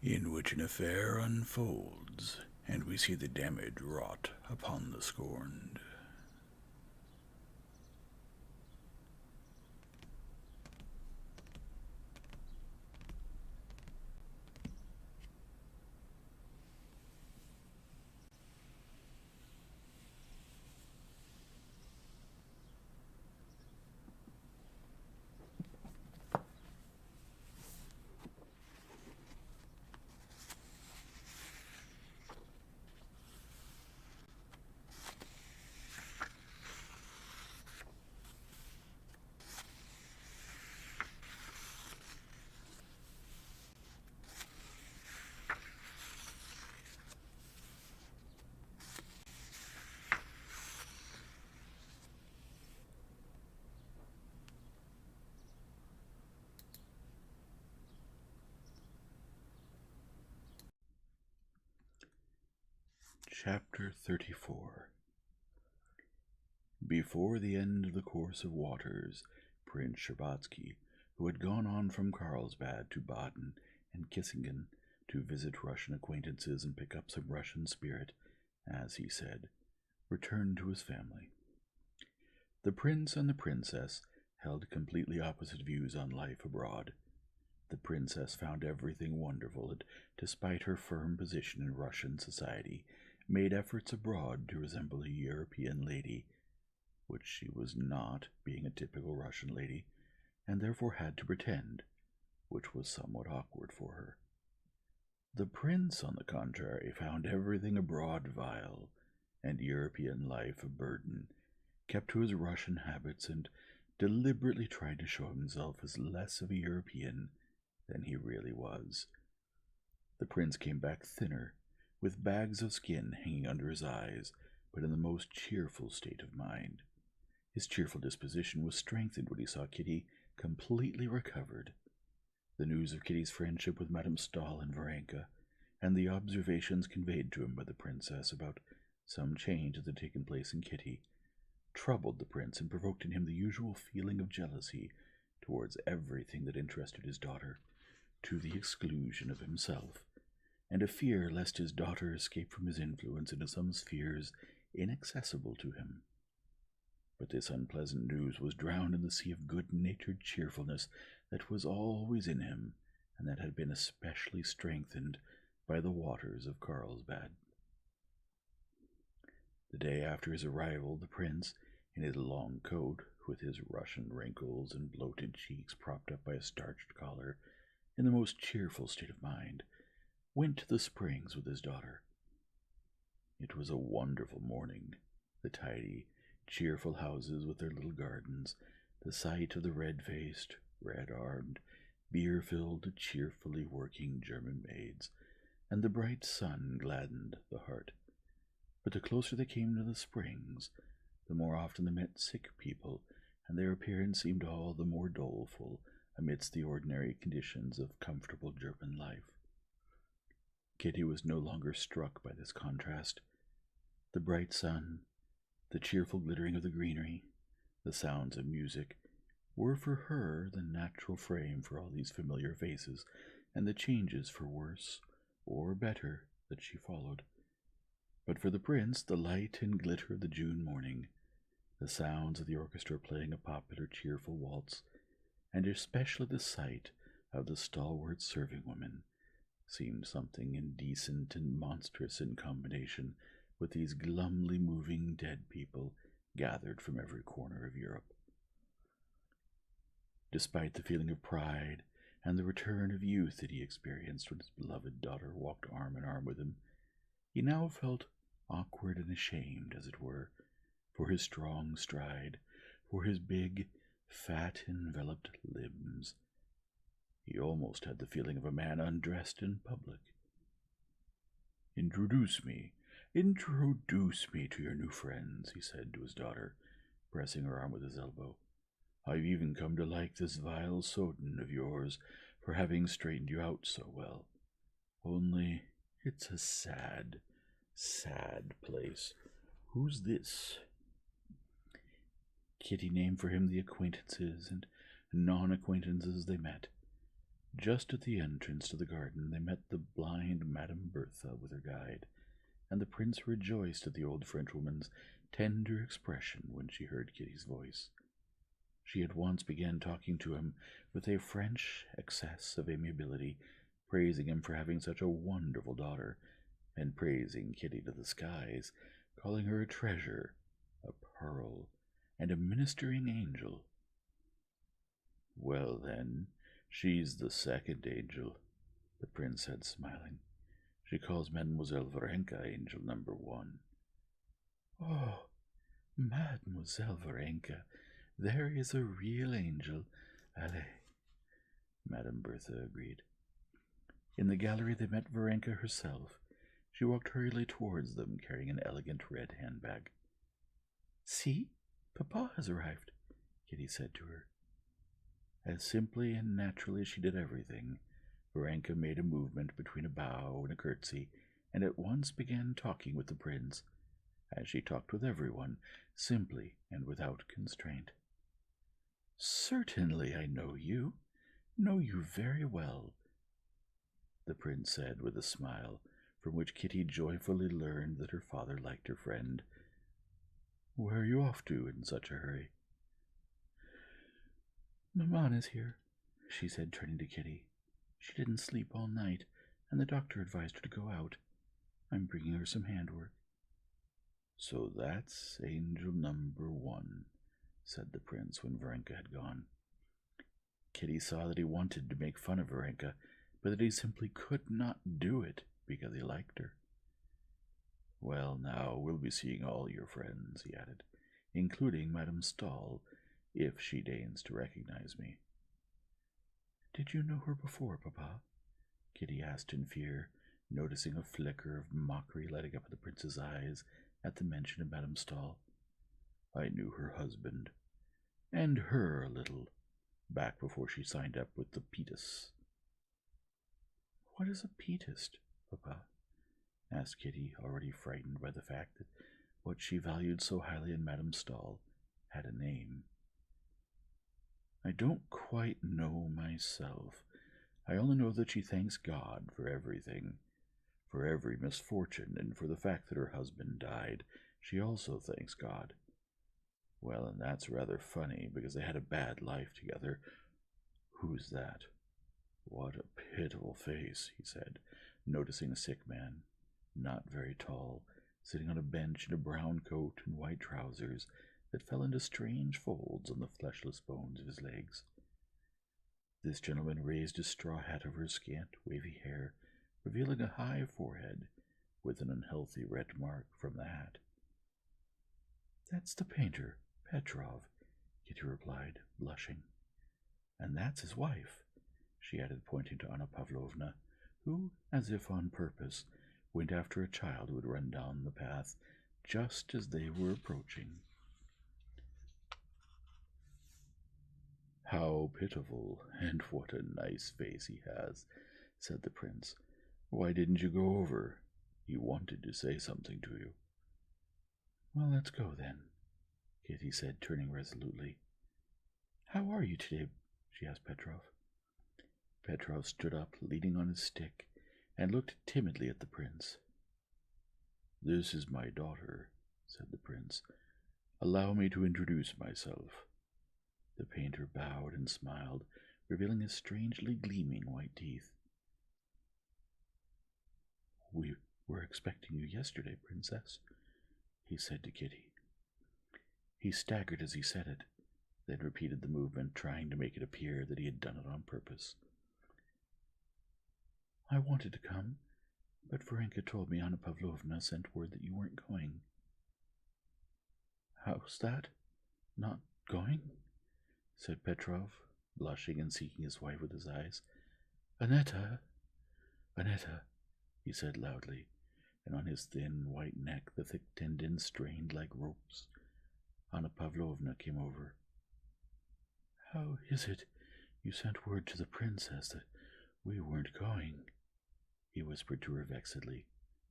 in which an affair unfolds, and we see the damage wrought upon the scorned. Chapter 34. Before the end of the course of waters, Prince Sherbatsky, who had gone on from Carlsbad to Baden and Kissingen to visit Russian acquaintances and pick up some Russian spirit, as he said, returned to his family. The prince and the princess held completely opposite views on life abroad. The princess found everything wonderful, and, despite her firm position in Russian society, made efforts abroad to resemble a European lady, which she was not, being a typical Russian lady, and therefore had to pretend, which was somewhat awkward for her. The prince, on the contrary, found everything abroad vile, and European life a burden, kept to his Russian habits, and deliberately tried to show himself as less of a European than he really was. The prince came back thinner, with bags of skin hanging under his eyes, but in the most cheerful state of mind. His cheerful disposition was strengthened when he saw Kitty completely recovered. The news of Kitty's friendship with Madame Stahl and Varenka, and the observations conveyed to him by the princess about some change that had taken place in Kitty, troubled the prince and provoked in him the usual feeling of jealousy towards everything that interested his daughter, to the exclusion of himself, and a fear lest his daughter escape from his influence into some spheres inaccessible to him. But this unpleasant news was drowned in the sea of good-natured cheerfulness that was always in him, and that had been especially strengthened by the waters of Carlsbad. The day after his arrival, the prince, in his long coat, with his Russian wrinkles and bloated cheeks propped up by a starched collar, in the most cheerful state of mind, went to the springs with his daughter. It was a wonderful morning. The tidy, cheerful houses with their little gardens, the sight of the red-faced, red-armed, beer-filled, cheerfully working German maids, and the bright sun gladdened the heart. But the closer they came to the springs, the more often they met sick people, and their appearance seemed all the more doleful amidst the ordinary conditions of comfortable German life. Kitty was no longer struck by this contrast. The bright sun, the cheerful glittering of the greenery, the sounds of music, were for her the natural frame for all these familiar faces, and the changes for worse or better that she followed. But for the prince, the light and glitter of the June morning, the sounds of the orchestra playing a popular cheerful waltz, and especially the sight of the stalwart serving women, seemed something indecent and monstrous in combination with these glumly moving dead people gathered from every corner of Europe. Despite the feeling of pride and the return of youth that he experienced when his beloved daughter walked arm in arm with him, he now felt awkward and ashamed, as it were, for his strong stride, for his big, fat, enveloped limbs. He almost had the feeling of a man undressed in public. Introduce me to your new friends," he said to his daughter, pressing her arm with his elbow. "I've even come to like this vile Soden of yours for having straightened you out so well. Only it's a sad, sad place. Who's this?" Kitty named for him the acquaintances and non-acquaintances they met. Just at the entrance to the garden they met the blind Madame Bertha with her guide, and the prince rejoiced at the old Frenchwoman's tender expression when she heard Kitty's voice. She at once began talking to him with a French excess of amiability, praising him for having such a wonderful daughter, and praising Kitty to the skies, calling her a treasure, a pearl, and a ministering angel. "Well, then, she's the second angel," the prince said, smiling. "She calls Mademoiselle Varenka angel number 1. "Oh, Mademoiselle Varenka, there is a real angel. Allez," Madame Bertha agreed. In the gallery they met Varenka herself. She walked hurriedly towards them, carrying an elegant red handbag. "See, Papa has arrived," Kitty said to her. As simply and naturally as she did everything, Varenka made a movement between a bow and a curtsy, and at once began talking with the prince, as she talked with everyone, simply and without constraint. "Certainly I know you very well," the prince said with a smile, from which Kitty joyfully learned that her father liked her friend. "Where are you off to in such a hurry?" "Maman is here," she said, turning to Kitty. "She didn't sleep all night, and the doctor advised her to go out. I'm bringing her some handwork." "So that's angel number 1, said the prince when Varenka had gone. Kitty saw that he wanted to make fun of Varenka, but that he simply could not do it because he liked her. "Well, now, we'll be seeing all your friends," he added, "including Madame Stahl, if she deigns to recognize me." "Did you know her before, Papa?" Kitty asked in fear, noticing a flicker of mockery lighting up the prince's eyes at the mention of Madame Stahl. "I knew her husband, and her a little, back before she signed up with the Pietists." "What is a Pietist, Papa?" asked Kitty, already frightened by the fact that what she valued so highly in Madame Stahl had a name. "I don't quite know myself. I only know that she thanks God for everything, for every misfortune, and for the fact that her husband died. She also thanks God. Well, and that's rather funny, because they had a bad life together." "Who's that? What a pitiful face," he said, noticing a sick man, not very tall, sitting on a bench in a brown coat and white trousers that fell into strange folds on the fleshless bones of his legs. This gentleman raised his straw hat over his scant, wavy hair, revealing a high forehead with an unhealthy red mark from the hat. "That's the painter, Petrov," Kitty replied, blushing. "And that's his wife," she added, pointing to Anna Pavlovna, who, as if on purpose, went after a child who had run down the path just as they were approaching. "How pitiful, and what a nice face he has," said the prince. "Why didn't you go over? He wanted to say something to you." "Well, let's go, then," Kitty said, turning resolutely. "How are you today?" she asked Petrov. Petrov stood up, leaning on his stick, and looked timidly at the prince. "This is my daughter," said the prince. "Allow me to introduce myself." The painter bowed and smiled, revealing his strangely gleaming white teeth. "We were expecting you yesterday, Princess," he said to Kitty. He staggered as he said it, then repeated the movement, trying to make it appear that he had done it on purpose. "I wanted to come, but Varenka told me Anna Pavlovna sent word that you weren't going." "How's that? Not going?" said Petrov, blushing and seeking his wife with his eyes. "Annetta, Annetta," he said loudly, and on his thin white neck the thick tendons strained like ropes. Anna Pavlovna came over. "How is it you sent word to the princess that we weren't going?" he whispered to her vexedly,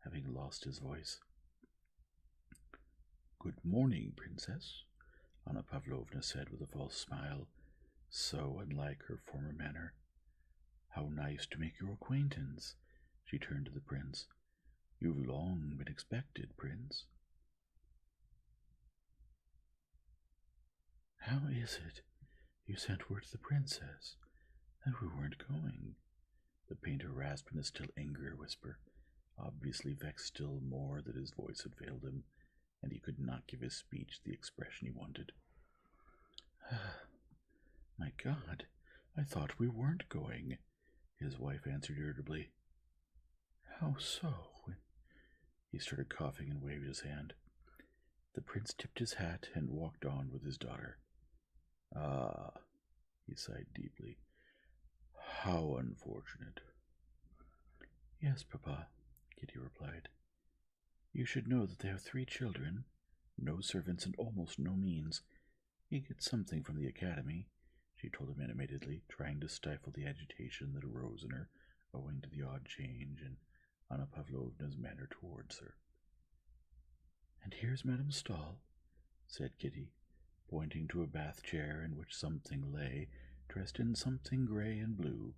having lost his voice. "Good morning, Princess," Anna Pavlovna said with a false smile, so unlike her former manner. nice to make your acquaintance." She turned to the prince. "You've long been expected, Prince." "How is it you sent word to the princess that we weren't going?" The painter rasped in a still angrier whisper, obviously vexed still more that his voice had failed him, and he could not give his speech the expression he wanted. "My God, I thought we weren't going," his wife answered irritably. "How so?" He started coughing and waved his hand. The prince tipped his hat and walked on with his daughter. "Ah," he sighed deeply. "How unfortunate." "Yes, Papa," Kitty replied. "You should know that they have 3 children, no servants, and almost no means. He gets something from the academy," she told him animatedly, trying to stifle the agitation that arose in her owing to the odd change in Anna Pavlovna's manner towards her. "And here's Madame Stahl," said Kitty, pointing to a bath chair in which something lay, dressed in something gray and blue,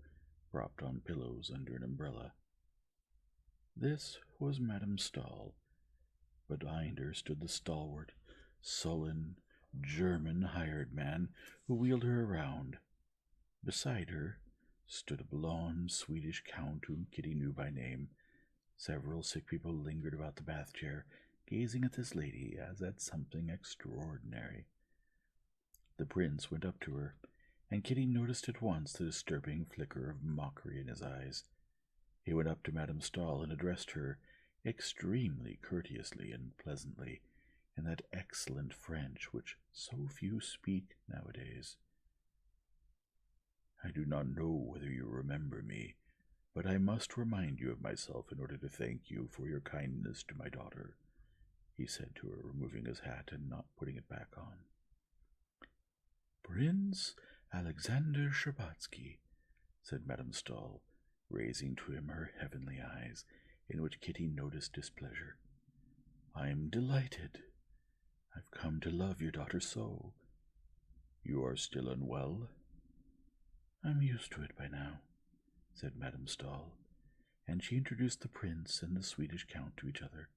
propped on pillows under an umbrella. This was Madame Stahl, but behind her stood the stalwart, sullen, German hired man who wheeled her around. Beside her stood a blond Swedish count whom Kitty knew by name. Several sick people lingered about the bath chair, gazing at this lady as at something extraordinary. The prince went up to her, and Kitty noticed at once the disturbing flicker of mockery in his eyes. He went up to Madame Stahl and addressed her extremely courteously and pleasantly, in that excellent French which so few speak nowadays. "I do not know whether you remember me, but I must remind you of myself in order to thank you for your kindness to my daughter," he said to her, removing his hat and not putting it back on. "Prince Alexander Sherbatsky," said Madame Stahl, raising to him her heavenly eyes, in which Kitty noticed displeasure. "I am delighted. I've come to love your daughter so. You are still unwell?" "I'm used to it by now," said Madame Stahl, and she introduced the prince and the Swedish count to each other.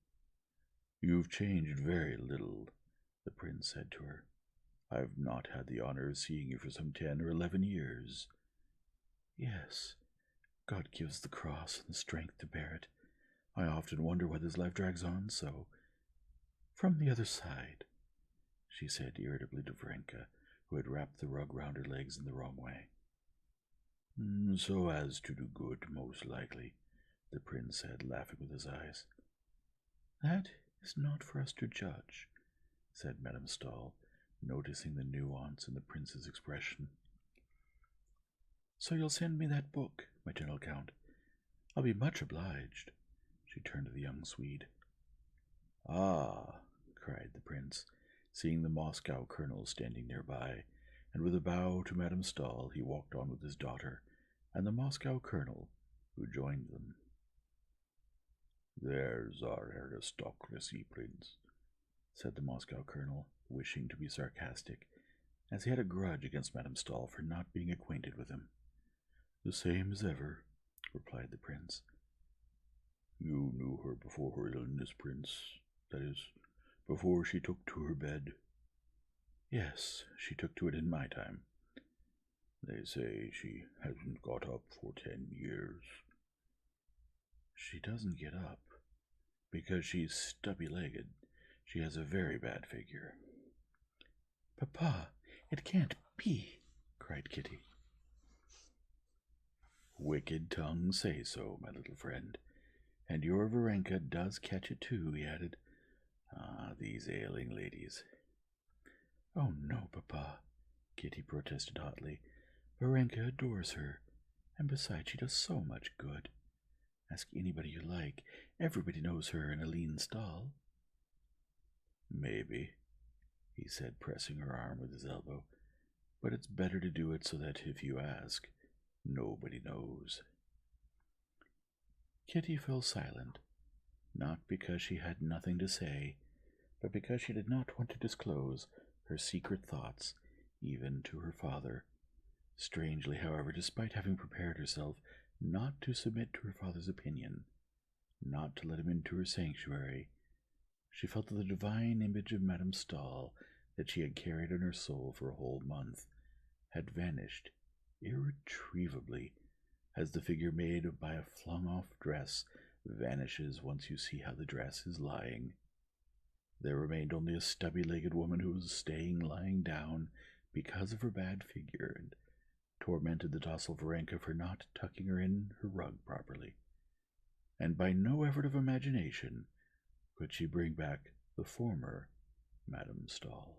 "You've changed very little," the prince said to her. "I've not had the honor of seeing you for some 10 or 11 years. "Yes, God gives the cross and the strength to bear it. I often wonder why this life drags on so." "From the other side," she said irritably to Varenka, who had wrapped the rug round her legs in the wrong way. "So as to do good, most likely," the prince said, laughing with his eyes. "That is not for us to judge," said Madame Stahl, noticing the nuance in the prince's expression. "So you'll send me that book, my gentle count? I'll be much obliged." She turned to the young Swede. "Ah," cried the prince, seeing the Moscow colonel standing nearby, and with a bow to Madame Stahl he walked on with his daughter and the Moscow colonel, who joined them. "There's our aristocracy, Prince," said the Moscow colonel, wishing to be sarcastic, as he had a grudge against Madame Stahl for not being acquainted with him. "The same as ever," replied the prince. "You knew her before her illness, Prince? That is, before she took to her bed?" "Yes, she took to it in my time." "They say she hasn't got up for 10 years. "She doesn't get up, because she's stubby-legged. She has a very bad figure." "Papa, it can't be!" cried Kitty. "Wicked tongues say so, my little friend. And your Varenka does catch it too," he added. "Ah, these ailing ladies." "Oh, no, Papa," Kitty protested hotly. "Varenka adores her, and besides she does so much good. Ask anybody you like. Everybody knows her and Aline Stahl." "Maybe," he said, pressing her arm with his elbow. "But it's better to do it so that, if you ask, nobody knows." Kitty fell silent, not because she had nothing to say, but because she did not want to disclose her secret thoughts, even to her father. Strangely, however, despite having prepared herself not to submit to her father's opinion, not to let him into her sanctuary. She felt that the divine image of Madame Stahl that she had carried in her soul for a whole month had vanished irretrievably, as the figure made by a flung-off dress vanishes once you see how the dress is lying. There remained only a stubby-legged woman who was staying lying down because of her bad figure, and tormented the docile Varenka for not tucking her in her rug properly. And by no effort of imagination could she bring back the former Madame Stahl.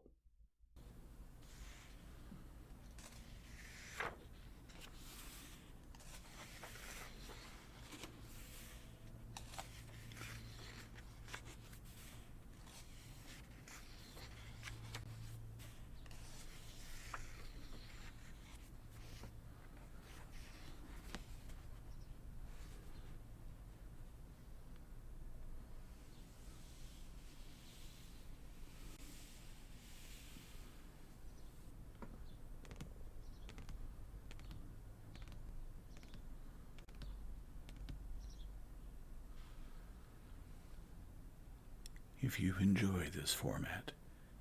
If you enjoy this format,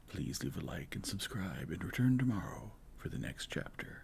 please leave a like and subscribe and return tomorrow for the next chapter.